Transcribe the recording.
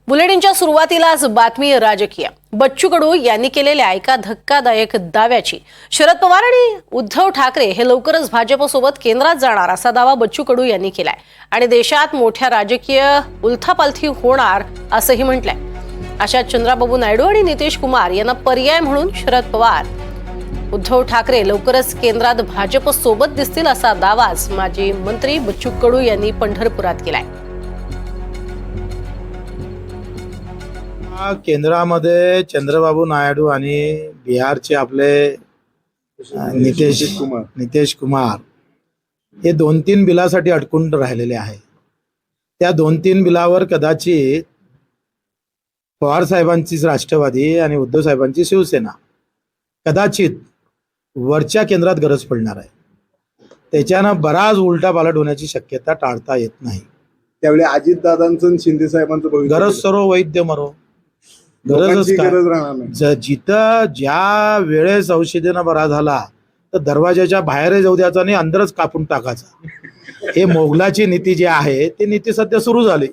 बुलेटिनच्या सुरुवातीलाच बातमी राजकीय। बच्चू कडू यांनी केलेल्या एका धक्कादायक दाव्याची शरद पवार आणि उद्धव ठाकरे हे लवकरच भाजपसोबत केंद्रात जाणार असा दावा बच्चू कडू यांनी केलाय आणि देशात मोठ्या राजकीय उलथापालथी होणार असंही म्हटलंय। अशा चंद्राबाबू नायडू आणि नितीश कुमार यांना पर्याय म्हणून शरद पवार उद्धव ठाकरे लवकरच केंद्रात भाजपसोबत दिसतील असा दावाच माजी मंत्री बच्चू कडू यांनी पंढरपुरात केलाय। केंद्रामध्ये चंद्रबाबू नायडू आणि बिहारचे आपले नितीश कुमार हे 2-3 बिलासाठी अडकून राहिलेले आहे। त्या 2-3 बिलावर कदाचित पवार साहेबांचीच राष्ट्रवादी आणि उद्धव साहेबांची शिवसेना कदाचित वरच्या केंद्रात गरज पडणार आहे। त्याच्यानं बराच उलटापालट होण्याची शक्यता टाळता येत नाही। त्यावेळी अजितदादांचं शिंदे साहेबांचं भविष्य गरज सरो वैद्य मरो, गरज राहणार नाही। जिथं ज्या वेळेस औषधीनं बरा झाला तर दरवाजाच्या बाहेर जाऊ द्यायचा नाही, अंदरच कापून टाकायचा। हे मोगलाची नीती जी आहे ती नीती सध्या सुरू झाली।